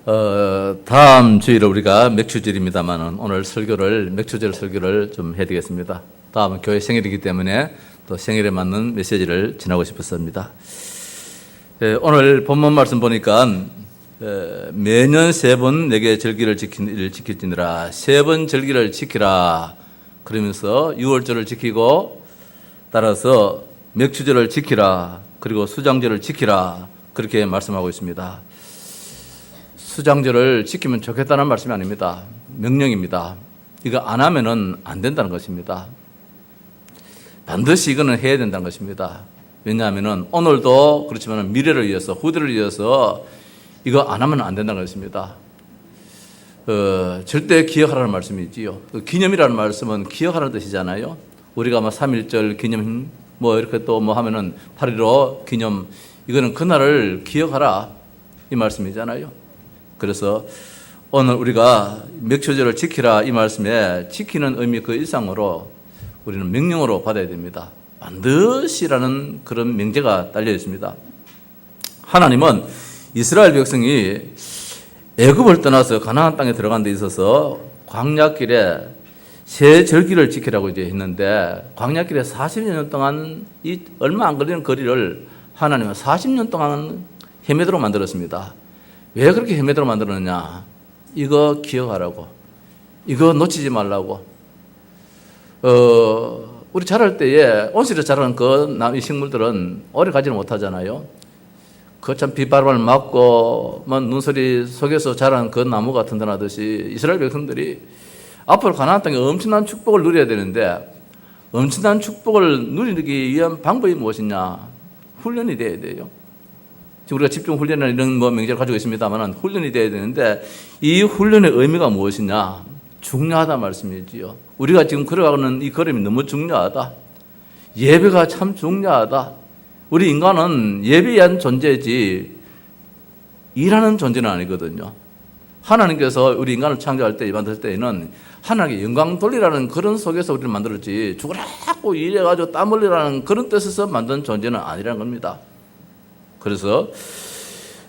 다음 주일에 우리가 맥주절입니다만 오늘 맥주절 설교를 좀 해드리겠습니다. 다음은 교회 생일이기 때문에 또 생일에 맞는 메시지를 전하고 싶었습니다. 오늘 본문 말씀 보니까 매년 3번 내게 절기를 지킬지니라 3번 절기를 지키라 그러면서 6월절을 지키고 따라서 맥주절을 지키라 그리고 수장절을 지키라 그렇게 말씀하고 있습니다. 수장절을 지키면 좋겠다는 말씀이 아닙니다. 명령입니다. 이거 안 하면은 안 된다는 것입니다. 반드시 이거는 해야 된다는 것입니다. 왜냐하면은 오늘도 그렇지만 미래를 위해서 후대를 위해서 이거 안 하면 안 된다는 것입니다. 절대 기억하라는 말씀이지요. 기념이라는 말씀은 기억하라는 뜻이잖아요. 우리가 3.1절 기념 이렇게 또 하면은 8.15 기념 이거는 그날을 기억하라 이 말씀이잖아요. 그래서 오늘 우리가 맥주절을 지키라 이 말씀에 지키는 의미 그 이상으로 우리는 명령으로 받아야 됩니다. 반드시라는 그런 명제가 달려 있습니다. 하나님은 이스라엘 백성이 애굽을 떠나서 가나안 땅에 들어간 데 있어서 광야길에 새 절기를 지키라고 이제 했는데 광야길에 40년 동안 이 얼마 안 걸리는 거리를 하나님은 40년 동안 헤매도록 만들었습니다. 왜 그렇게 헤매도록 만들었느냐? 이거 기억하라고. 이거 놓치지 말라고. 우리 자랄 때에 온실에서 자라는 이 식물들은 오래 가지는 못하잖아요. 그 참 비바람을 맞고 눈소리 속에서 자란 그 나무 같은 데 나듯이 이스라엘 백성들이 앞으로 가나안 땅에 엄청난 축복을 누려야 되는데 엄청난 축복을 누리기 위한 방법이 무엇이냐? 훈련이 돼야 돼요. 지금 우리가 집중 훈련이나 이런 명제를 가지고 있습니다만 훈련이 돼야 되는데 이 훈련의 의미가 무엇이냐? 중요하다 말씀이지요. 우리가 지금 걸어가는 이 걸음이 너무 중요하다. 예배가 참 중요하다. 우리 인간은 예배에 의한 존재지 일하는 존재는 아니거든요. 하나님께서 우리 인간을 창조할 때 만들 때에는 하나님께 영광 돌리라는 그런 속에서 우리를 만들었지 죽으라고 일해가지고 땀 흘리라는 그런 뜻에서 만든 존재는 아니라는 겁니다. 그래서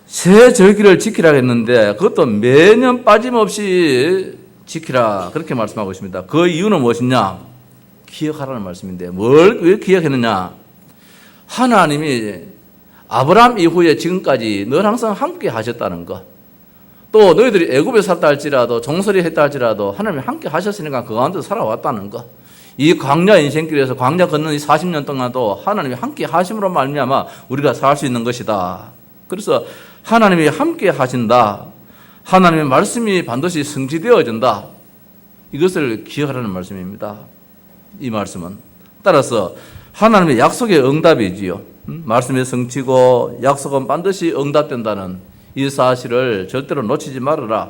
새 절기를 지키라 했는데 그것도 매년 빠짐없이 지키라 그렇게 말씀하고 있습니다. 그 이유는 무엇이냐? 기억하라는 말씀인데 왜 기억했느냐? 하나님이 아브라함 이후에 지금까지 늘 항상 함께 하셨다는 것. 또 너희들이 애굽에 살다 할지라도 종살이 했다 할지라도 하나님이 함께 하셨으니까 그 가운데 살아왔다는 것. 이 광야 인생길에서 광야 걷는 이 40년 동안도 하나님이 함께 하심으로 말미암아 우리가 살 수 있는 것이다. 그래서 하나님이 함께 하신다. 하나님의 말씀이 반드시 성취되어진다. 이것을 기억하라는 말씀입니다. 이 말씀은. 따라서 하나님의 약속의 응답이지요. 말씀의 성취고 약속은 반드시 응답된다는 이 사실을 절대로 놓치지 말아라.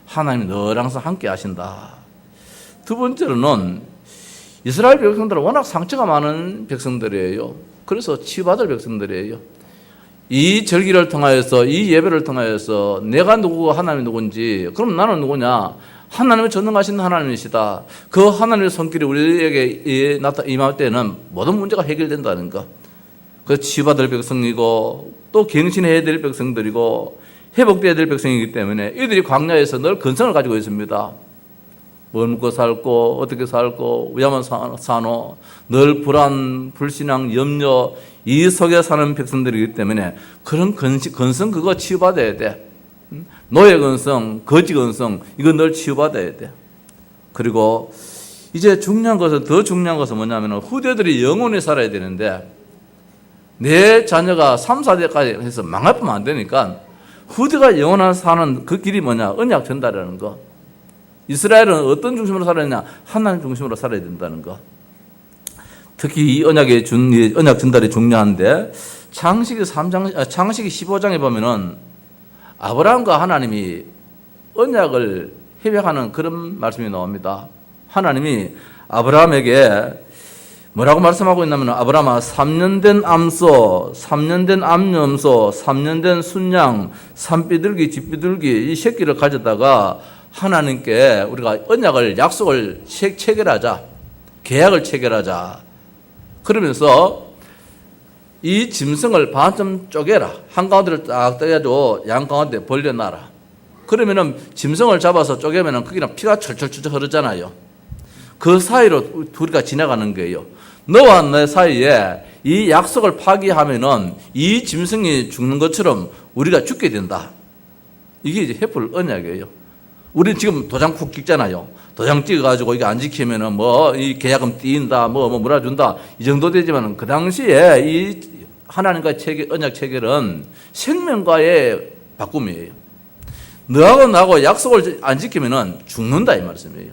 하나님이 늘 항상 함께 하신다. 두 번째로는 이스라엘 백성들은 워낙 상처가 많은 백성들이에요. 그래서 치유받을 백성들이에요. 이 절기를 통하여서 이 예배를 통하여서 내가 누구고 하나님이 누군지 그럼 나는 누구냐? 하나님의 전능하신 하나님이시다. 그 하나님의 손길이 우리에게 임할 때는 모든 문제가 해결된다는 것. 그 치유받을 백성이고 또 갱신해야 될 백성들이고 회복돼야 될 백성이기 때문에 이들이 광야에서 늘 근성을 가지고 있습니다. 뭘 먹고 살고 어떻게 살고 위험한 산호 늘 불안, 불신앙, 염려 이 속에 사는 백성들이기 때문에 그런 근성 그거 치유받아야 돼. 노예 근성, 거지 근성 이거 늘 치유받아야 돼. 그리고 이제 더 중요한 것은 뭐냐면 후대들이 영원히 살아야 되는데 내 자녀가 3, 4대까지 해서 망하면 안 되니까 후대가 영원한 사는 그 길이 뭐냐? 언약 전달이라는 거. 이스라엘은 어떤 중심으로 살아야 되냐? 하나님 중심으로 살아야 된다는 거. 특히 이 언약 전달이 중요한데 창세기 15장에 보면은 아브라함과 하나님이 언약을 협약하는 그런 말씀이 나옵니다. 하나님이 아브라함에게 뭐라고 말씀하고 있냐면 아브라함아 3년 된 암소, 3년 된 암염소, 3년 된 순양, 산비둘기, 집비둘기 이 새끼를 가져다가 하나님께 우리가 약속을 체결하자. 계약을 체결하자. 그러면서 이 짐승을 반쯤 쪼개라. 한가운데를 딱 떼가지고 양가운데 벌려놔라. 그러면은 짐승을 잡아서 쪼개면은 거기는 피가 철철철 흐르잖아요. 그 사이로 둘이가 지나가는 거예요. 너와 내 사이에 이 약속을 파기하면은 이 짐승이 죽는 것처럼 우리가 죽게 된다. 이게 이제 헤플 언약이에요. 우리 지금 도장 쿡 찍잖아요. 도장 찍어가지고 이게 안 지키면은 뭐 이 계약금 띄인다, 뭐 몰아준다 이 정도 되지만은 그 당시에 이 하나님과의 체계, 언약 체결은 생명과의 바꿈이에요. 너하고 나하고 약속을 안 지키면은 죽는다 이 말씀이에요.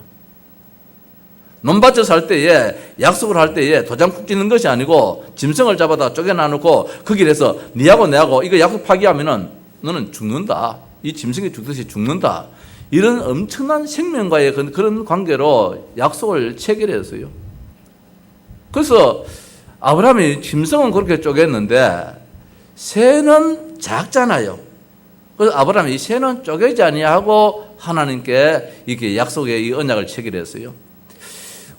논밭에 살 때에 약속을 할 때에 도장 쿡 찍는 것이 아니고 짐승을 잡아다 쪼개놔놓고 그 길에서 니하고 내하고 이거 약속 파기하면은 너는 죽는다. 이 짐승이 죽듯이 죽는다. 이런 엄청난 생명과의 그런 관계로 약속을 체결했어요. 그래서 아브라함이 짐승은 그렇게 쪼갰는데 새는 작잖아요. 그래서 아브라함이 이 새는 쪼개지 아니하고 하나님께 이렇게 약속의 이 언약을 체결했어요.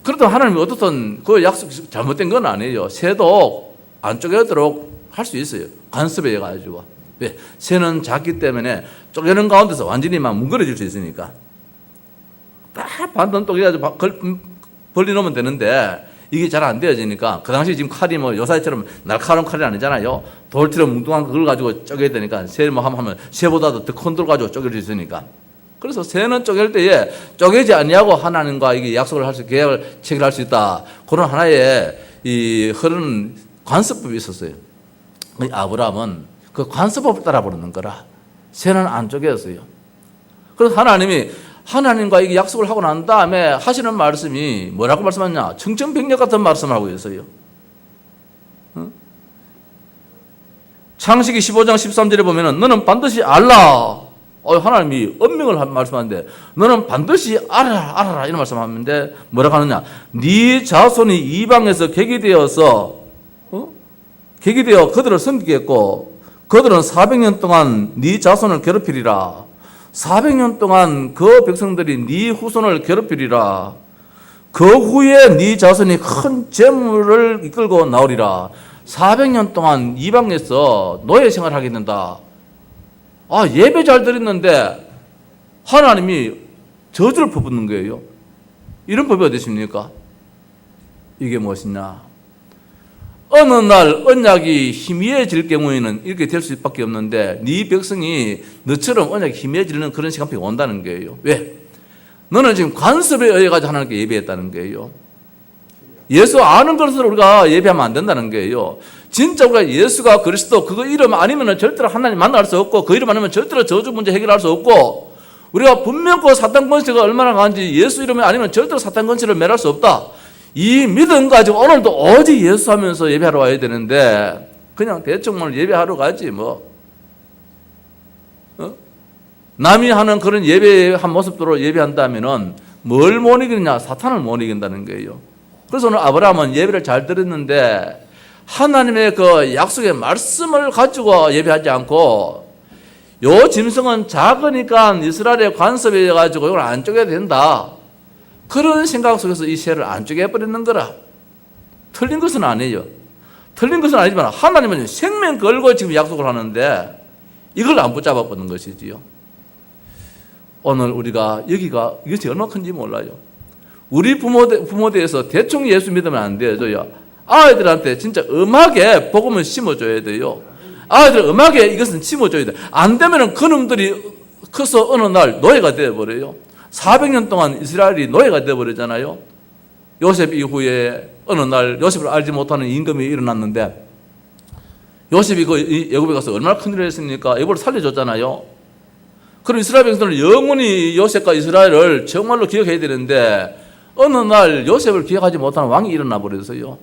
그래도 하나님이 어떻든 그 약속 잘못된 건 아니에요. 새도 안 쪼개도록 할 수 있어요. 간섭해 가지고. 왜? 새는 작기 때문에 쪼개는 가운데서 완전히 막 뭉그러질 수 있으니까. 딱 반듯 쪼개가지고 벌려놓으면 되는데 이게 잘 안 되어지니까 그 당시 지금 칼이 뭐 요사이처럼 날카로운 칼이 아니잖아요. 돌처럼 뭉뚱한 그걸 가지고 쪼개야 되니까 새 뭐 하면 새보다도 더 큰 돌 가지고 쪼갤 수 있으니까. 그래서 새는 쪼갤 때에 쪼개지 아니하고 하나님과 이게 약속을 할 수, 계약을 체결할 수 있다. 그런 하나의 이 흐르는 관습법이 있었어요. 아브라함은 그 관습법을 따라 부르는 거라. 새는 안 쪼개었어요. 그래서 하나님이 하나님과 이게 약속을 하고 난 다음에 하시는 말씀이 뭐라고 말씀하냐? 청천벽력 같은 말씀을 하고 있어요. 창세기 15장 13절에 보면은 너는 반드시 알라. 하나님이 엄명을 말씀하는데 너는 반드시 알아라 이런 말씀하는데 뭐라고 하느냐? 네 자손이 이방에서 객이 되어 그들을 섬기겠고 그들은 400년 동안 네 자손을 괴롭히리라. 400년 동안 그 백성들이 네 후손을 괴롭히리라. 그 후에 네 자손이 큰 재물을 이끌고 나오리라. 400년 동안 이방에서 노예 생활하게 된다. 예배 잘 드렸는데 하나님이 저주를 퍼붓는 거예요. 이런 법이 어디 있습니까? 이게 무엇이냐? 어느 날 언약이 희미해질 경우에는 이렇게 될 수밖에 없는데 네 백성이 너처럼 언약이 희미해지는 그런 시간표가 온다는 거예요. 왜? 너는 지금 관습에 의해 가지고 하나님께 예배했다는 거예요. 예수 아는 것으로 우리가 예배하면 안 된다는 거예요. 진짜 우리가 예수가 그리스도 그거 이름 아니면 절대로 하나님 만날 수 없고 그 이름 아니면 절대로 저주 문제 해결할 수 없고 우리가 분명 그 사탄 권세가 얼마나 강한지 예수 이름이 아니면 절대로 사탄 권세를 매할 수 없다. 이 믿음 가지고 오늘도 오직 예수 하면서 예배하러 와야 되는데 그냥 대충 예배하러 가지 뭐. 남이 하는 그런 예배한 모습대로 예배한다면은 뭘 못 이기느냐? 사탄을 못 이긴다는 거예요. 그래서 오늘 아브라함은 예배를 잘 드렸는데 하나님의 그 약속의 말씀을 가지고 예배하지 않고 요 짐승은 작으니까 이스라엘의 관습에 가지고 이걸 안 쪼개야 된다. 그런 생각 속에서 이 새를 안 쪼개버리는 거라. 틀린 것은 아니에요. 틀린 것은 아니지만 하나님은 생명 걸고 지금 약속을 하는데 이걸 안 붙잡아버리는 것이지요. 오늘 우리가 이것이 얼마나 큰지 몰라요. 우리 부모대에서 대충 예수 믿으면 안 돼요. 아이들한테 진짜 음하게 복음을 심어줘야 돼요. 아이들 음하게 이것은 심어줘야 돼. 안 되면은 그놈들이 커서 어느 날 노예가 되어버려요. 400년 동안 이스라엘이 노예가 되어버리잖아요. 요셉 이후에 어느 날 요셉을 알지 못하는 임금이 일어났는데 요셉이 그 애굽에 가서 얼마나 큰일을 했습니까? 애굽을 살려줬잖아요. 그럼 이스라엘 백성들은 영원히 요셉과 이스라엘을 정말로 기억해야 되는데 어느 날 요셉을 기억하지 못하는 왕이 일어나 버렸어요.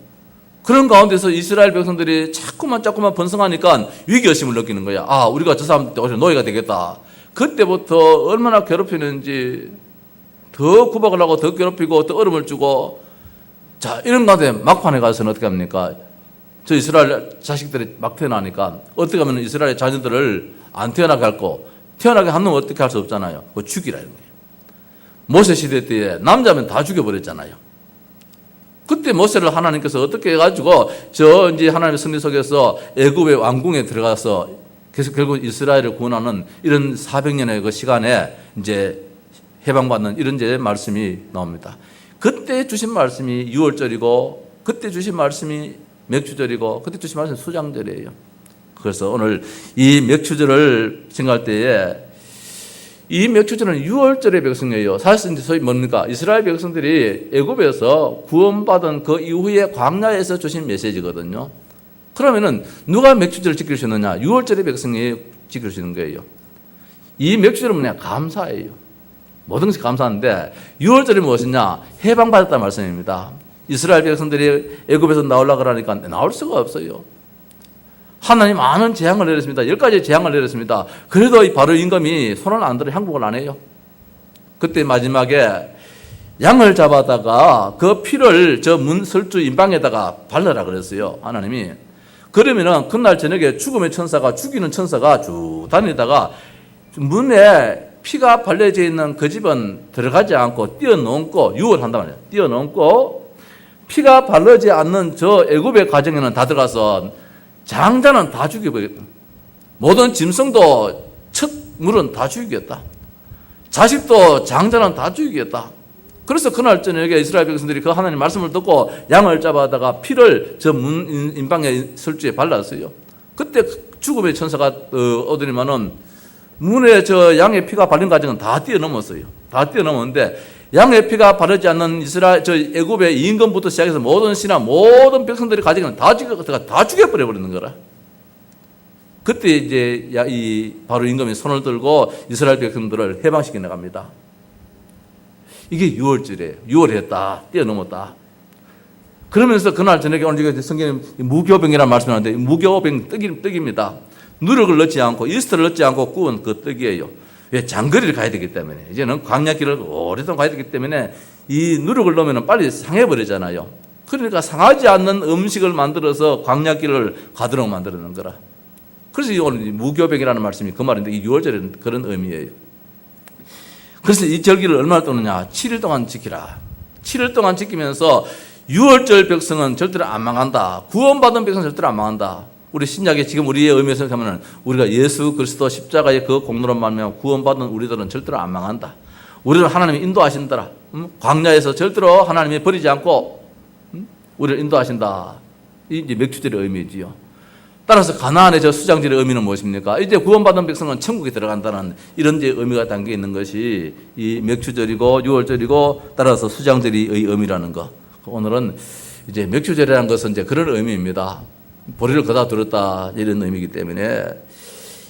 그런 가운데서 이스라엘 백성들이 자꾸만 번성하니까 위기의식을 느끼는 거야. 우리가 저 사람한테 노예가 되겠다. 그때부터 얼마나 괴롭히는지 더 구박을 하고 더 괴롭히고 더 어려움을 주고 자 이런 가운데 막판에 가서는 어떻게 합니까? 저 이스라엘 자식들이 막 태어나니까 어떻게 하면 이스라엘 자녀들을 안 태어나게 할고 태어나게 한 놈은 어떻게 할 수 없잖아요. 그거 죽이라는 거예요. 모세 시대 때에 남자면 다 죽여버렸잖아요. 그때 모세를 하나님께서 어떻게 해가지고 이제 하나님의 승리 속에서 애굽의 왕궁에 들어가서 그래서 결국 이스라엘을 구원하는 이런 400년의 그 시간에 이제 해방받는 이런 이제 말씀이 나옵니다. 그때 주신 말씀이 유월절이고, 그때 주신 말씀이 맥주절이고, 그때 주신 말씀이 수장절이에요. 그래서 오늘 이 맥주절을 생각할 때에 이 맥주절은 유월절의 백성이에요. 사실 이제 소위 뭡니까? 이스라엘 백성들이 애굽에서 구원받은 그 이후에 광야에서 주신 메시지거든요. 그러면은 누가 맥주절을 지킬 수 있느냐? 유월절의 백성이 지킬 수 있는 거예요. 이 맥주절은 뭐냐? 감사예요. 모든 것이 감사한데 유월절이 무엇이냐? 해방받았다는 말씀입니다. 이스라엘 백성들이 애굽에서 나오려고 하니까 나올 수가 없어요. 하나님 많은 재앙을 내렸습니다. 10가지 재앙을 내렸습니다. 그래도 바로 임금이 손을 안 들어 항복을 안 해요. 그때 마지막에 양을 잡아다가 그 피를 저 문 설주 인방에다가 발라라 그랬어요. 하나님이. 그러면은 그날 저녁에 죽음의 천사가, 죽이는 천사가 쭉 다니다가 문에 피가 발려져 있는 그 집은 들어가지 않고 뛰어넘고, 유월한단 말이에요. 뛰어넘고 피가 발려지 않는 저 애굽의 가정에는 다 들어가서 장자는 다 죽여버리겠다. 모든 짐승도 첫 물은 다 죽이겠다. 자식도 장자는 다 죽이겠다. 그래서 그날 저녁에 이스라엘 백성들이 그 하나님 말씀을 듣고 양을 잡아다가 피를 저 문 인방의 설주에 발랐어요. 그때 죽음의 천사가 오더니만은 문에 저 양의 피가 발린 가정은 다 뛰어넘었어요. 다 뛰어넘었는데 양의 피가 바르지 않는 이스라엘, 저 애굽의 임금부터 시작해서 모든 신하, 모든 백성들이 가지고는 다 죽여버려 버리는 거라. 그때 이제 이 바로 임금이 손을 들고 이스라엘 백성들을 해방시켜 나갑니다. 이게 6월절이에요. 6월에 했다. 뛰어넘었다. 그러면서 그날 저녁에 오늘 성경에 무교병이라는 말씀을 하는데 무교병 떡입니다. 누룩을 넣지 않고 이스트를 넣지 않고 구운 그 떡이에요. 왜? 장거리를 가야 되기 때문에. 이제는 광야길을 오랫동안 가야 되기 때문에 이 누룩을 넣으면 빨리 상해버리잖아요. 그러니까 상하지 않는 음식을 만들어서 광야길을 가도록 만드는 거라. 그래서 오늘 무교병이라는 말씀이 그 말인데 이 6월절에는 그런 의미예요. 그래서 이 절기를 얼마나 떠느냐? 7일 동안 지키라. 7일 동안 지키면서 6월절 백성은 절대로 안 망한다. 구원받은 백성은 절대로 안 망한다. 우리 신약에 지금 우리의 의미에서 생각하면 우리가 예수 그리스도 십자가의 그 공로로 말미암아 구원받은 우리들은 절대로 안 망한다. 우리를 하나님이 인도하신다라. 광야에서 절대로 하나님이 버리지 않고 우리를 인도하신다. 이제 맥주절의 의미지요. 따라서 가나안의 저 수장절의 의미는 무엇입니까? 이제 구원받은 백성은 천국에 들어간다는 이런 제 의미가 담겨 있는 것이 이 맥주절이고 유월절이고 따라서 수장절의 의미라는 거. 오늘은 이제 맥주절이라는 것은 이제 그런 의미입니다. 보리를 거다 들었다 이런 의미이기 때문에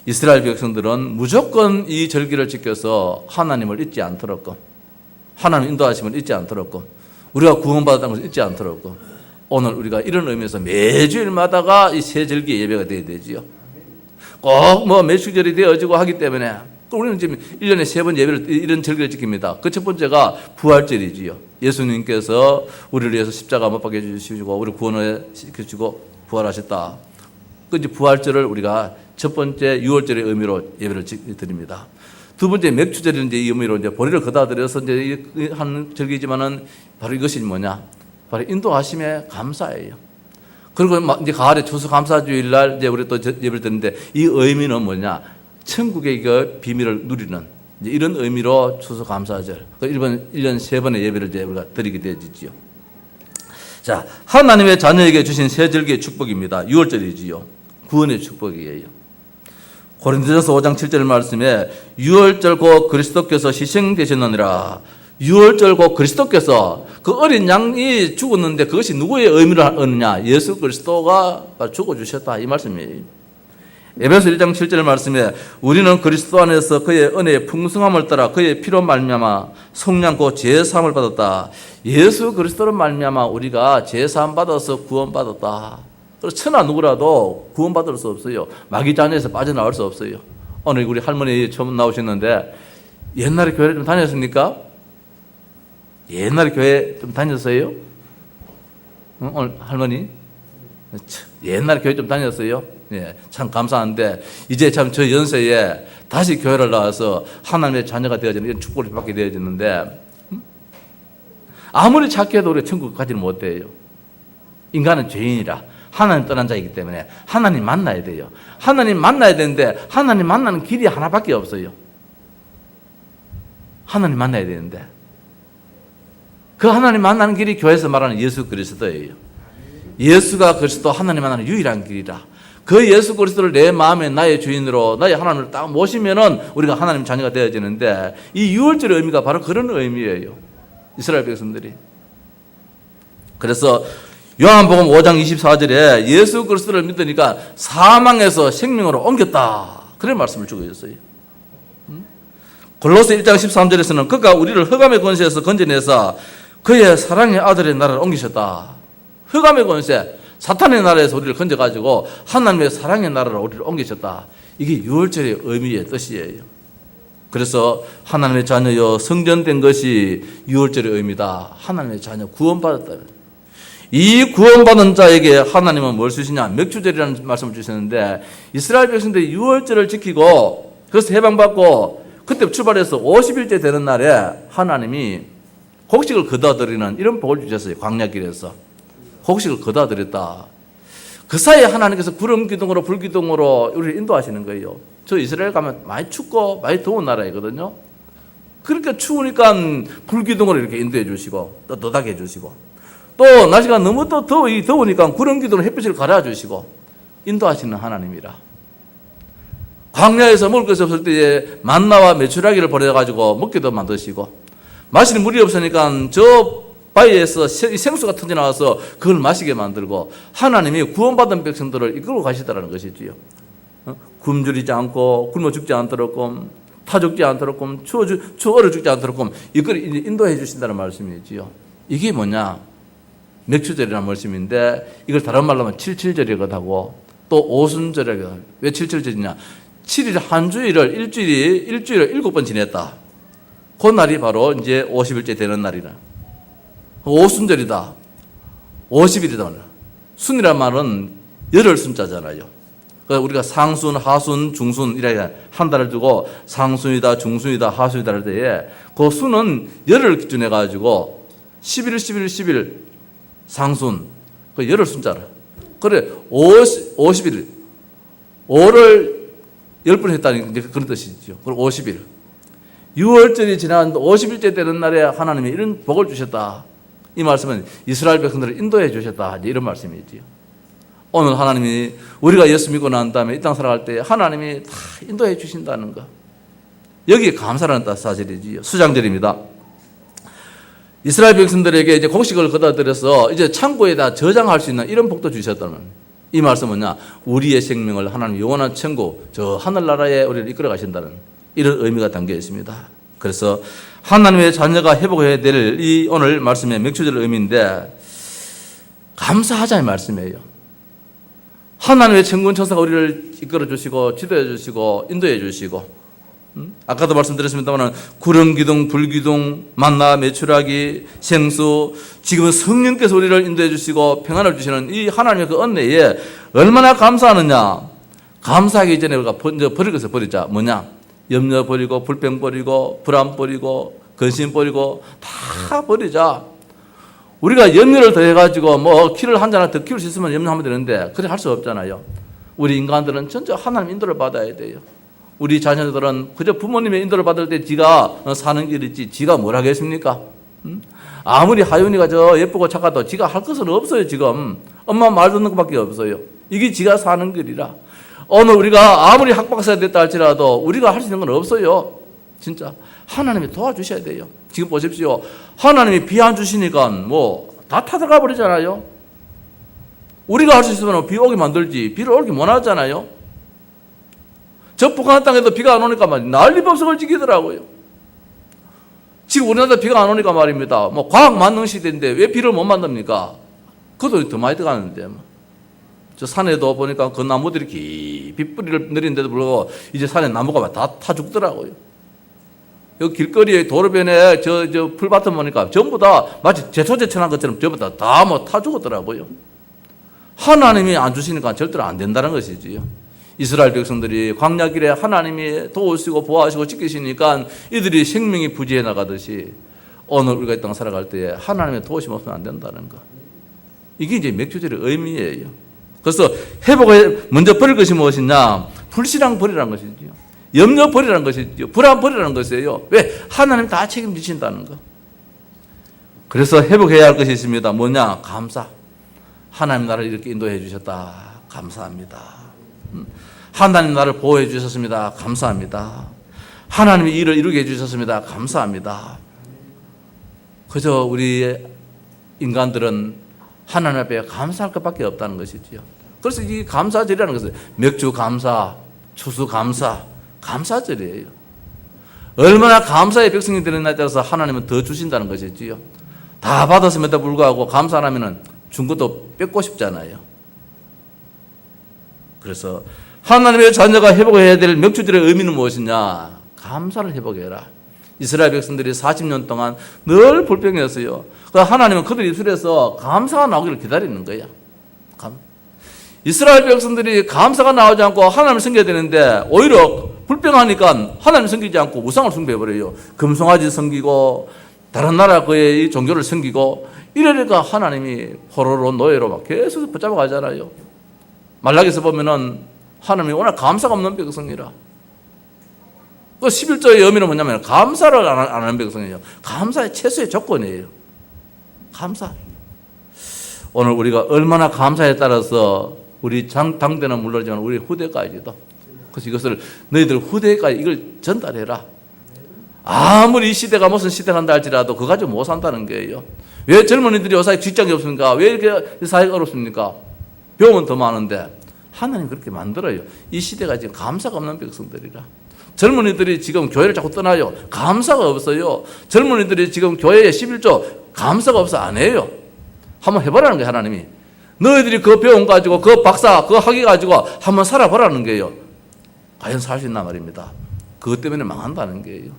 이스라엘 백성들은 무조건 이 절기를 지켜서 하나님을 잊지 않도록, 하나님 인도하심을 잊지 않도록, 우리가 구원받았다는 것을 잊지 않도록 오늘 우리가 이런 의미에서 매주일마다가 이 세 절기 예배가 되어야 되지요. 꼭 뭐 맥주절이 되어지고 하기 때문에 또 우리는 지금 1년에 3번 예배를 이런 절기를 지킵니다. 그 첫 번째가 부활절이지요. 예수님께서 우리를 위해서 십자가 못 박혀 주시고 우리 구원을 시켜주고 부활하셨다. 그 이제 부활절을 우리가 첫 번째 6월절의 의미로 예배를 드립니다. 두 번째 맥주절은 이제 이 의미로 이제 보리를 거다 드려서 이제 한 절기지만은 바로 이것이 뭐냐? 바로 인도하심에 감사예요. 그리고 이제 가을에 추수감사주일 날 이제 우리 또 예배를 드리는데 이 의미는 뭐냐? 천국의 그 비밀을 누리는 이제 이런 의미로 추수감사절. 이번 1년 3번의 예배를 이제 우리가 드리게 되지요. 자, 하나님의 자녀에게 주신 세 절기의 축복입니다. 6월절이지요. 구원의 축복이에요. 고린도전서 5장 7절 말씀에 6월절 곧 그리스도께서 희생되셨느니라. 6월절 곧 그리스도께서 그 어린 양이 죽었는데 그것이 누구의 의미를 하느냐? 예수 그리스도가 죽어주셨다. 이 말씀이에요. 에베소 1장 7절 말씀에 우리는 그리스도 안에서 그의 은혜의 풍성함을 따라 그의 피로 말미암아 속량 곧 제사함을 받았다. 예수 그리스도로 말미암아 우리가 제사함 받아서 구원받았다. 그래서 천하 누구라도 구원받을 수 없어요. 마귀 자녀에서 빠져나올 수 없어요. 오늘 우리 할머니 처음 나오셨는데 옛날에 교회 좀 다녔습니까? 옛날에 교회 좀 다녔어요? 오늘 할머니? 옛날에 교회 좀 다녔어요? 예, 참 감사한데 이제 참 저 연세에 다시 교회를 나와서 하나님의 자녀가 되어지는 이런 축복을 받게 되어지는데 아무리 착해도 우리 천국 가지는 못해요. 인간은 죄인이라 하나님 떠난 자이기 때문에 하나님 만나야 돼요. 하나님 만나야 되는데 하나님 만나는 길이 하나밖에 없어요. 하나님 만나야 되는데 그 하나님 만나는 길이 교회에서 말하는 예수 그리스도예요. 예수가 그리스도 하나님 만나는 유일한 길이라. 그 예수 그리스도를 내 마음에 나의 주인으로 나의 하나님을 딱 모시면은 우리가 하나님 자녀가 되어지는데 이 유월절의 의미가 바로 그런 의미예요. 이스라엘 백성들이. 그래서 요한복음 5장 24절에 예수 그리스도를 믿으니까 사망에서 생명으로 옮겼다. 그런 말씀을 주고 있어요. 골로새 1장 13절에서는 그가 우리를 흑암의 권세에서 건져내서 그의 사랑의 아들의 나라를 옮기셨다. 흑암의 권세, 사탄의 나라에서 우리를 건져가지고 하나님의 사랑의 나라로 우리를 옮기셨다. 이게 유월절의 의미의 뜻이에요. 그래서 하나님의 자녀여 성전된 것이 유월절의 의미다. 하나님의 자녀 구원받았다. 이 구원받은 자에게 하나님은 뭘 주시냐? 맥주절이라는 말씀을 주셨는데 이스라엘 백성들이 유월절을 지키고 그래서 해방받고 그때 출발해서 50일째 되는 날에 하나님이 곡식을 거둬들이는 이런 복을 주셨어요. 광야길에서. 곡식을 거둬들였다. 그 사이에 하나님께서 구름 기둥으로 불 기둥으로 우리를 인도하시는 거예요. 저 이스라엘 가면 많이 춥고 많이 더운 나라이거든요. 그러니까 추우니까 불 기둥으로 이렇게 인도해 주시고 떳떳하게 해 주시고 또 날씨가 너무 또 더우니까 구름 기둥으로 햇빛을 가려 주시고 인도하시는 하나님이라. 광야에서 먹을 것이 없을 때에 만나와 메추라기를 보내가지고 먹기도 만드시고 마시는 물이 없으니까 저 바위에서 생수가 터져나와서 그걸 마시게 만들고 하나님이 구원받은 백성들을 이끌고 가시다라는 것이지요. 굶주리지 않고 굶어 죽지 않도록 타 죽지 않도록 추워 얼어 죽지 않도록 이걸 인도해 주신다는 말씀이지요. 이게 뭐냐? 맥주절이라는 말씀인데 이걸 다른 말로 하면 77절이기도 하고 또 오순절이기도 하고. 왜 77절이냐? 7일 한 주일을 일주일을 7번 지냈다. 그 날이 바로 이제 50일째 되는 날이라. 오순절이다. 50일이다. 순이란 말은 열흘 순자잖아요. 그러니까 우리가 상순, 하순, 중순 이렇게 한 달을 두고 상순이다, 중순이다, 하순이다 할 때에 그 순은 열흘을 기준해 가지고 11일 상순 그 열흘 순자라. 그래 50일 5를 10번 했다는 그런 뜻이죠. 그럼 50일. 6월절이 지난 50일째 되는 날에 하나님이 이런 복을 주셨다. 이 말씀은 이스라엘 백성들을 인도해 주셨다. 이런 말씀이지요. 오늘 하나님이 우리가 예수 믿고 난 다음에 이 땅 살아갈 때 하나님이 다 인도해 주신다는 거. 여기에 감사라는 사실이지요. 수장절입니다. 이스라엘 백성들에게 이제 곡식을 거둬들여서 이제 창고에다 저장할 수 있는 이런 복도 주셨다는 이 말씀은 뭐냐? 우리의 생명을 하나님 영원한 천국, 저 하늘나라에 우리를 이끌어 가신다는 이런 의미가 담겨 있습니다. 그래서 하나님의 자녀가 회복해야 될 이 오늘 말씀의 맥주절 의미인데 감사하자는 말씀이에요. 하나님의 천군 천사가 우리를 이끌어 주시고 지도해 주시고 인도해 주시고 아까도 말씀드렸습니다만 구름 기둥, 불 기둥, 만나, 메추라기, 생수 지금은 성령께서 우리를 인도해 주시고 평안을 주시는 이 하나님의 그 은혜에 얼마나 감사하느냐. 감사하기 전에 우리가 버릴 것을 버리자. 뭐냐? 염려 버리고 불평 버리고 불안 버리고 근심 버리고 다 버리자. 우리가 염려를 더해가지고 뭐 키를 한 잔 더 키울 수 있으면 염려하면 되는데 그렇게 할 수 없잖아요. 우리 인간들은 전혀 하나님 인도를 받아야 돼요. 우리 자녀들은 그저 부모님의 인도를 받을 때 지가 사는 길이지 지가 뭘 하겠습니까? 아무리 하윤이가 저 예쁘고 착하도 지가 할 것은 없어요. 지금 엄마 말 듣는 것밖에 없어요. 이게 지가 사는 길이라. 오늘 우리가 아무리 학박사가 됐다 할지라도 우리가 할 수 있는 건 없어요. 진짜 하나님이 도와주셔야 돼요. 지금 보십시오. 하나님이 비 안 주시니까 뭐 다 타들어가 버리잖아요. 우리가 할 수 있으면 비 오게 만들지 비를 오게 못 하잖아요. 저 북한 땅에도 비가 안 오니까 말이야 난리법석을 지키더라고요. 지금 우리나라도 비가 안 오니까 말입니다. 뭐 과학 만능 시대인데 왜 비를 못 만듭니까? 그 돈이 더 많이 들어가는데 뭐. 저 산에도 보니까 그 나무들이 깊이 뿌리를 내리는데도 불구하고 이제 산에 나무가 다 타 죽더라고요. 여기 길거리에 도로변에 저 풀밭을 보니까 전부 다 마치 제초제천한 것처럼 전부 다 뭐 타 죽었더라고요. 하나님이 안 주시니까 절대로 안 된다는 것이지요. 이스라엘 백성들이 광야길에 하나님이 도우시고 보호하시고 지키시니까 이들이 생명이 부지해 나가듯이 오늘 우리가 이 땅 살아갈 때에 하나님의 도우심 없으면 안 된다는 거. 이게 이제 맥주절의 의미예요. 그래서 회복을 먼저 버릴 것이 무엇이냐? 불신앙 버리라는 것이죠. 염려 버리라는 것이죠. 불안 버리라는 것이에요. 왜? 하나님 다 책임지신다는 거. 그래서 회복해야 할 것이 있습니다. 뭐냐? 감사. 하나님 나를 이렇게 인도해 주셨다. 감사합니다. 하나님 나를 보호해 주셨습니다. 감사합니다. 하나님이 일을 이루게 해 주셨습니다. 감사합니다. 그저 우리 인간들은 하나님 앞에 감사할 것밖에 없다는 것이지요. 그래서 이 감사절이라는 것은 맥주 감사, 추수 감사, 감사절이에요. 얼마나 감사의 백성이 되느냐에 따라서 하나님은 더 주신다는 것이지요. 다 받았음에도 불구하고 감사 안 하면은 준 것도 뺏고 싶잖아요. 그래서 하나님의 자녀가 회복해야 될 맥주절의 의미는 무엇이냐? 감사를 회복해라. 이스라엘 백성들이 40년 동안 늘 불평했어요. 하나님은 그들 입술에서 감사가 나오기를 기다리는 거야. 이스라엘 백성들이 감사가 나오지 않고 하나님을 섬겨야 되는데 오히려 불평하니까 하나님을 섬기지 않고 우상을 숭배해버려요. 금송아지 섬기고 다른 나라 그의 종교를 섬기고 이러니까 하나님이 포로로 노예로 막 계속 붙잡아 가잖아요. 말라기서 보면은 하나님이 워낙 감사가 없는 백성이라. 그 11조의 의미는 뭐냐면 감사를 안 하는 백성이에요. 감사의 최소의 조건이에요. 감사. 오늘 우리가 얼마나 감사에 따라서 우리 당대는 물론이지만 우리 후대까지도. 그래서 이것을 너희들 후대까지 이걸 전달해라. 아무리 이 시대가 무슨 시대가 한다 할지라도 그거 가지고 못 산다는 거예요. 왜 젊은이들이 요새 직장이 없습니까? 왜 이렇게 사회가 어렵습니까? 배우면 더 많은데 하나님 그렇게 만들어요. 이 시대가 지금 감사가 없는 백성들이라. 젊은이들이 지금 교회를 자꾸 떠나요. 감사가 없어요. 젊은이들이 지금 교회에 11조 감사가 없어 안 해요. 한번 해보라는 거예요. 하나님이. 너희들이 그 배움 가지고 그 박사 그 학위 가지고 한번 살아보라는 거예요. 과연 살 수 있나 말입니다. 그것 때문에 망한다는 거예요.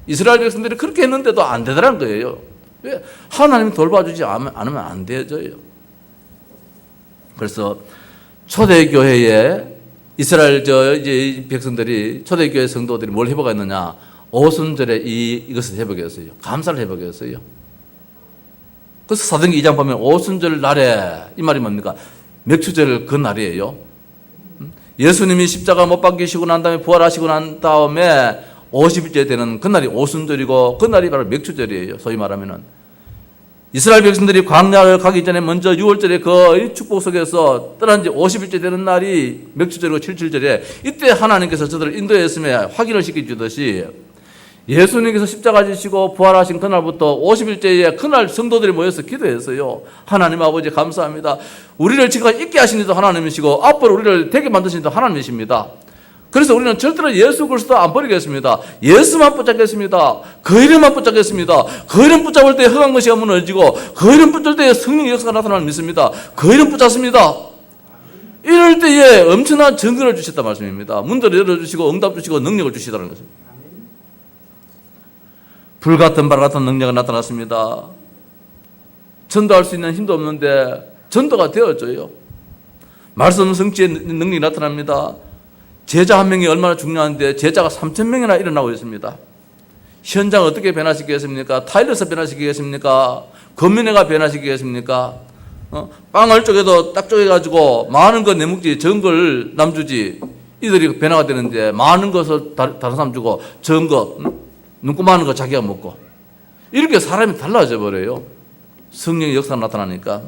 이스라엘 백성들이 그렇게 했는데도 안 되더라는 거예요. 왜? 하나님이 돌봐주지 않으면 안 되어져요. 그래서 초대교회에 이스라엘 이제 백성들이 초대교회 성도들이 뭘 회복했느냐? 오순절에 이것을 회복했어요. 감사를 회복했어요. 그래서 사도행전 2장 보면 오순절 날에 이 말이 뭡니까? 맥주절 그 날이에요. 예수님이 십자가 못 박히시고 난 다음에 부활하시고 난 다음에 50일째 되는 그날이 오순절이고 그날이 바로 맥주절이에요. 소위 말하면은 이스라엘 백성들이 광야를 가기 전에 먼저 6월절에 그 축복 속에서 떠난 지 50일째 되는 날이 맥주절이고 77절에 이때 하나님께서 저들을 인도했음에 확인을 시켜주듯이 예수님께서 십자가 지시고 부활하신 그날부터 50일째에 그날 성도들이 모여서 기도했어요. 하나님 아버지 감사합니다. 우리를 지금까지 있게 하신 이도 하나님이시고 앞으로 우리를 되게 만드신 이도 하나님이십니다. 그래서 우리는 절대로 예수 그리스도 안 버리겠습니다. 예수만 붙잡겠습니다. 그 이름만 붙잡겠습니다. 그 이름 붙잡을 때 흑한 것이 무너지고 그 이름 붙잡을 때 성령의 역사가 나타나는 믿습니다. 그 이름 붙잡습니다. 이럴 때에 엄청난 증거를 주셨다 말씀입니다. 문들을 열어주시고 응답 주시고 능력을 주시다는 것입니다. 불같은 발 같은 능력이 나타났습니다. 전도할 수 있는 힘도 없는데 전도가 되어져요. 말씀 성취의 능력이 나타납니다. 제자 한 명이 얼마나 중요한데 제자가 3,000명이나 일어나고 있습니다. 현장 어떻게 변화시키겠습니까? 타일러스 변화시키겠습니까? 건면회가 변화시키겠습니까? 빵을 쪼개도 딱 쪼개가지고 많은 거 내먹지 적은 걸 남주지 이들이 변화가 되는데 많은 것을 다른 사람 주고 적은 거 눈고 많은 거 자기가 먹고 이렇게 사람이 달라져 버려요. 성령의 역사가 나타나니까.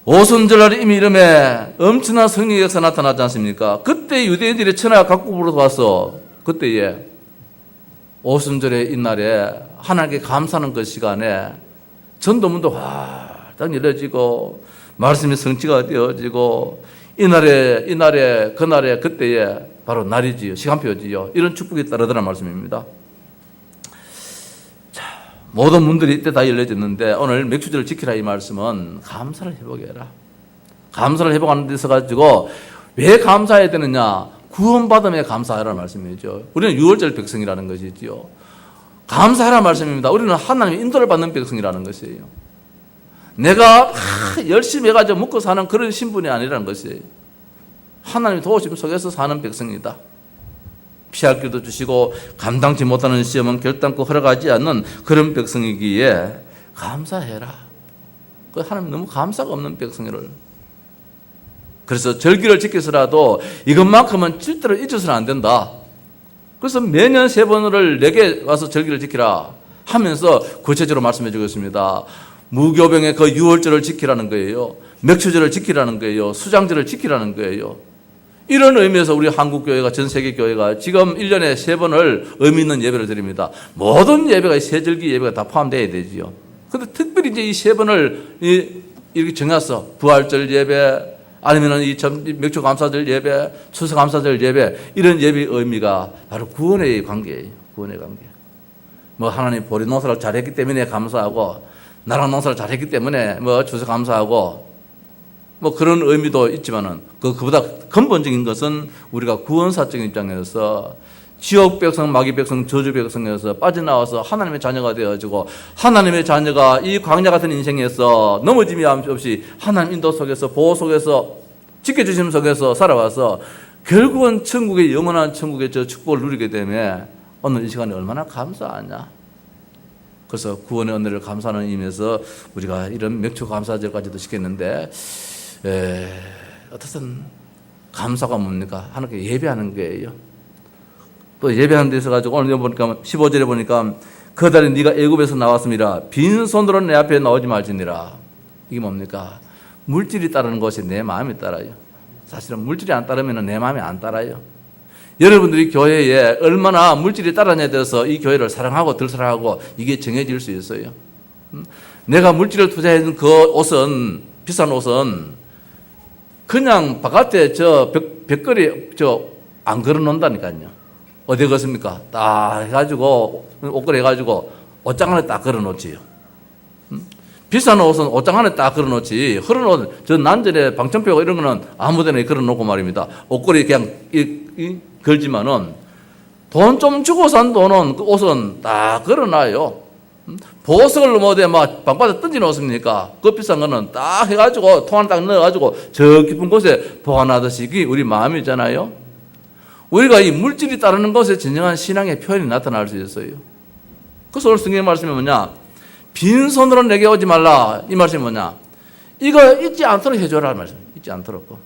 오순절날 이미 이름에 엄청난 성령의 역사가 나타나지 않습니까? 그때 유대인들이 천하 각국으로 와서 그때에 오순절의 이날에 하나님께 감사하는 그 시간에 전도문도 활짝 열려지고 말씀이 성취가 되어지고 이날에 그날에 그때에 바로 날이지요. 시간표지요. 이런 축복이 따르더란 말씀입니다. 모든 문들이 이때 다 열려졌는데 오늘 맥주절을 지키라 이 말씀은 감사를 회복해라. 감사를 회복하는 데 있어가지고 왜 감사해야 되느냐? 구원받음에 감사하라는 말씀이죠. 우리는 6월절 백성이라는 것이지요. 감사하라는 말씀입니다. 우리는 하나님의 인도를 받는 백성이라는 것이에요. 내가 열심히 해가지고 먹고 사는 그런 신분이 아니라는 것이에요. 하나님의 도우심 속에서 사는 백성이다. 피할 길도 주시고 감당치 못하는 시험은 결단코 허락하지 않는 그런 백성이기에 감사해라. 그 하나님 너무 감사가 없는 백성을 그래서 절기를 지켜서라도 이것만큼은 절대로 잊어서는 안 된다. 그래서 매년 3번을 내게 와서 절기를 지키라 하면서 구체적으로 말씀해 주겠습니다. 무교병의 그 유월절을 지키라는 거예요. 맥추절을 지키라는 거예요. 수장절을 지키라는 거예요. 이런 의미에서 우리 한국교회가, 전 세계교회가 지금 1년에 3번을 의미 있는 예배를 드립니다. 모든 예배가, 세절기 예배가 다 포함되어야 되지요. 그런데 특별히 이제 이 3번을 이렇게 정해서 부활절 예배, 아니면은 이 맥주감사절 예배, 추수감사절 예배, 이런 예배의 의미가 바로 구원의 관계예요. 구원의 관계. 뭐 하나님 보리 농사를 잘했기 때문에 감사하고, 나랑 농사를 잘했기 때문에 뭐 추수감사하고, 뭐 그런 의미도 있지만은 그보다 근본적인 것은 우리가 구원사적인 입장에서 지옥 백성, 마귀 백성, 저주 백성에서 빠져나와서 하나님의 자녀가 되어지고, 하나님의 자녀가 이 광야 같은 인생에서 넘어짐이 없이 하나님 인도 속에서, 보호 속에서, 지켜주심 속에서 살아와서 결국은 천국의, 영원한 천국의 저 축복을 누리게 되면 오늘 이 시간에 얼마나 감사하냐. 그래서 구원의 은혜를 감사하는 의미에서 우리가 이런 맥주 감사절까지도 시켰는데, 어떻든 감사가 뭡니까? 하나님께 예배하는 거예요. 또 예배하는 데 있어가지고 오늘 보니까 15절에 보니까 그달에 네가 애굽에서 나왔습니다. 빈손으로 내 앞에 나오지 말지니라. 이게 뭡니까? 물질이 따르는 것이 내 마음이 따라요. 사실은 물질이 안 따르면 내 마음이 안 따라요. 여러분들이 교회에 얼마나 물질이 따르냐에 대해서 이 교회를 사랑하고 덜 사랑하고 이게 정해질 수 있어요. 내가 물질을 투자해준 그 옷은, 비싼 옷은 그냥 바깥에 저 벽걸이 안 걸어 놓는다니까요. 어디에 걷습니까? 딱 해가지고, 옷걸이 해가지고, 옷장 안에 딱 걸어 놓지요. 비싼 옷은 옷장 안에 딱 걸어 놓지, 흐른 옷, 저 난전에 방청표 이런 거는 아무 데나 걸어 놓고 말입니다. 옷걸이 그냥 걸지만은, 돈 좀 주고 산 돈은 그 옷은 딱 걸어 놔요. 보석을 뭐대 막 방바닥에 던져 놓습니까? 그 비싼 거는 딱 해가지고, 통 안에 딱 넣어가지고, 저 깊은 곳에 보관하듯이, 그게 우리 마음이잖아요. 우리가 이 물질이 따르는 것에 진정한 신앙의 표현이 나타날 수 있어요. 그래서 오늘 성경 말씀이 뭐냐? 빈손으로 내게 오지 말라. 이 말씀이 뭐냐? 이거 잊지 않도록 해줘라 말씀. 잊지 않도록.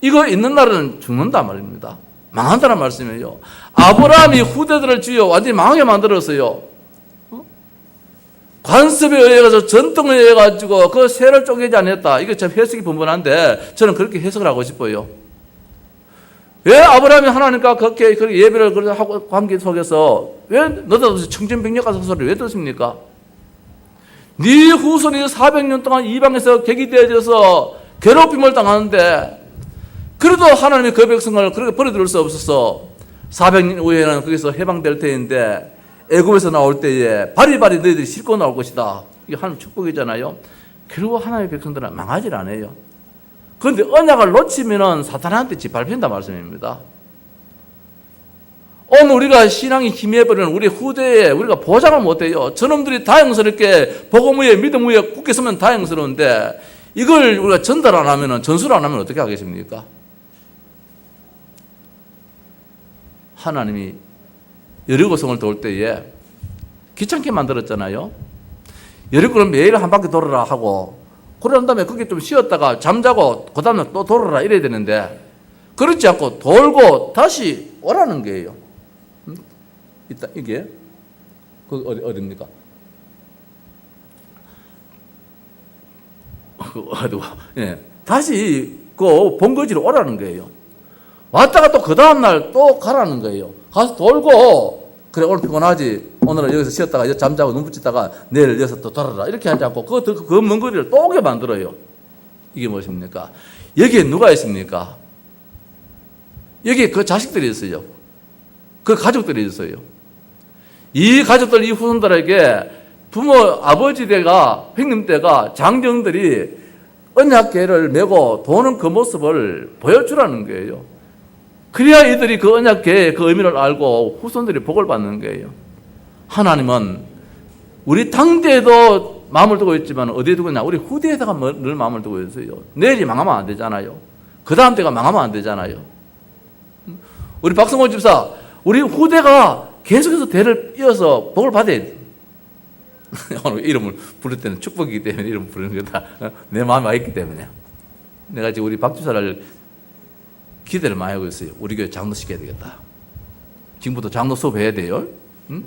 이거 있는 날은 죽는다 말입니다. 망한다는 말씀이에요. 아브라함이 후대들을 주여 완전히 망하게 만들었어요. 관습에 의해서 전통에 의해 가지고 그 새를 쪼개지 않았다. 이게 참 해석이 분분한데 저는 그렇게 해석을 하고 싶어요. 왜 아브라함이 하나님과 그렇게 예배를 하고 관계 속에서 왜 너도 청천벽력 같은 소리를 왜 듣습니까? 네 후손이 400년 동안 이방에서 객이되어져서 괴롭힘을 당하는데 그래도 하나님이 그 백성을 그렇게 버려둘 수 없어서 400년 후에는 거기서 해방될 때인데 애굽에서 나올 때에 바리바리 너희들이 싣고 나올 것이다. 이게 하나님 축복이잖아요. 결국 하나님의 백성들은 망하질 않아요. 그런데 언약을 놓치면은 사탄한테 짓밟힌다 말씀입니다. 오늘 우리가 신앙이 희미해버리는 우리 후대에 우리가 보장을 못해요. 저놈들이 다행스럽게 복음 위에 믿음 위에 굳게 서면 다행스러운데 이걸 우리가 전달 안 하면은, 전수를 안 하면 어떻게 하겠습니까? 하나님이 여리고성을 돌 때에 귀찮게 만들었잖아요. 여리고는 매일 한 바퀴 돌아라 하고, 그런 다음에 거기 좀 쉬었다가 잠자고 그 다음에 또 돌아라 이래야 되는데 그렇지 않고 돌고 다시 오라는 거예요. 이게 어디입니까? 예, 다시 그 본거지로 오라는 거예요. 왔다가 또 그 다음날 또 가라는 거예요. 가서 돌고, 그래 오늘 피곤하지, 오늘은 여기서 쉬었다가 잠자고 눈 붙이다가 내일 여기서 또 돌아라 이렇게 하지 않고 그 먼 거리를 또 오게 만들어요. 이게 무엇입니까? 여기에 누가 있습니까? 여기에 그 자식들이 있어요. 그 가족들이 있어요. 이 가족들, 이 후손들에게 부모, 아버지 때가, 형님 때가, 장정들이 언약궤를 메고 도는 그 모습을 보여주라는 거예요. 그래야 이들이 그 언약궤의 그 의미를 알고 후손들이 복을 받는 거예요. 하나님은 우리 당대에도 마음을 두고 있지만 어디에 두고 있냐? 우리 후대에다가 늘 마음을 두고 있어요. 내일이 망하면 안 되잖아요. 그 다음 때가 망하면 안 되잖아요. 우리 박성호 집사, 우리 후대가 계속해서 대를 이어서 복을 받아야 돼. 오늘 이름을 부를 때는 축복이기 때문에 이름을 부르는 거다. 내 마음에 와 있기 때문에. 내가 지금 우리 박 집사를 기대를 많이 하고 있어요. 우리 교회 장로 시켜야 되겠다. 지금부터 장로 수업해야 돼요. 응?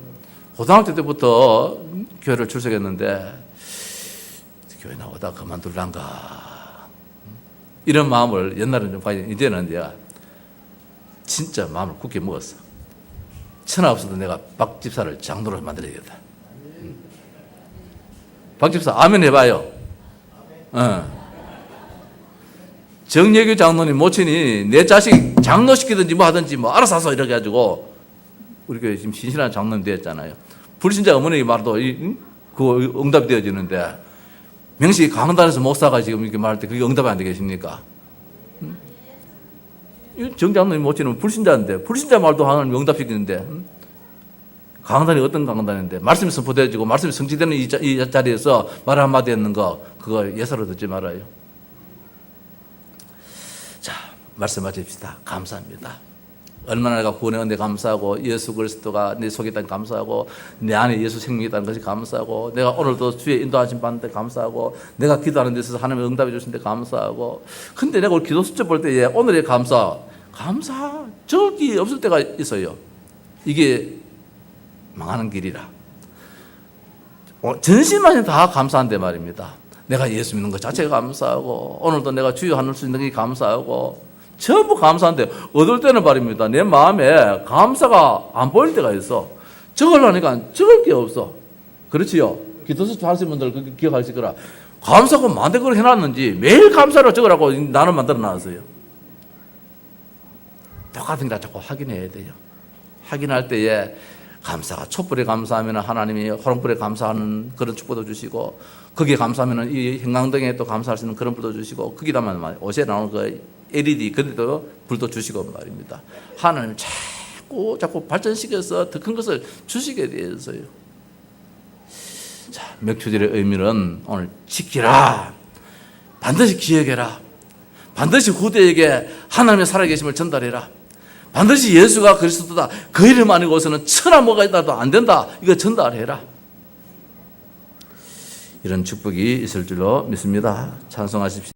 고등학교 때부터 교회를 출석했는데 교회 나오다 그만둘란가. 이런 마음을 옛날에는 좀 가지고 이제는 이제 진짜 마음을 굳게 먹었어. 천하 없어도 내가 박 집사를 장로로 만들어야겠다. 박 집사 아멘 해봐요. 정예규 장로님 모친이 내 자식 장로 시키든지 뭐 하든지 뭐 알아서 하소 이렇게 해가지고 우리 교회 지금 신실한 장로님 되었잖아요. 불신자 어머니 말도 그 응답이 되어지는데 명시 강단에서 목사가 지금 이렇게 말할 때 그게 응답이 안 되겠습니까? 정 장로님 모친은 불신자인데 불신자 말도 하나님 응답시키는데 강단이 어떤 강단인데 말씀이 선포되어지고 말씀이 성취되는 이 자리에서 말 한마디 했는 거 그거 예사로 듣지 말아요. 자, 말씀 마칩시다. 감사합니다. 얼마나 내가 구원의 은혜 감사하고 예수 그리스도가 내 속에 있다니 감사하고 내 안에 예수 생명이 있다는 것이 감사하고 내가 오늘도 주의 인도하심 받는데 감사하고 내가 기도하는 데 있어서 하나님의 응답해 주신데 감사하고 근데 내가 기도 수첩 볼 때에 오늘의 감사 적이 없을 때가 있어요. 이게 망하는 길이라 전심만이 다 감사한데 말입니다. 내가 예수 믿는 것 자체가 감사하고 오늘도 내가 주여 하는 수 있는 게 감사하고 전부 감사한데 어떨 때는 말입니다. 내 마음에 감사가 안 보일 때가 있어. 적으려니까 적을 게 없어. 그렇지요? 기도서 하시는 분들 그렇게 기억하실 거라. 감사가 만데 그걸 해놨는지 매일 감사로 적으라고 나는 만들어 놨어요. 똑같은 게 자꾸 확인해야 돼요. 확인할 때에 감사가 촛불에 감사하면 하나님이 호롱불에 감사하는 그런 축복도 주시고 거기에 감사하면 이 형광등에 또 감사할 수 있는 그런 불도 주시고 거기다만 옷에 나오는 그 LED 그래도 불도 주시고 말입니다. 하나님 자꾸 발전시켜서 더 큰 것을 주시게 되어서요. 자, 명초절의 의미는 오늘 지키라. 반드시 기억해라. 반드시 후대에게 하나님의 살아계심을 전달해라. 반드시 예수가 그리스도다. 그 이름 아니고서는 천하 뭐가 있다도 안 된다. 이거 전달해라. 이런 축복이 있을 줄로 믿습니다. 찬송하십시오.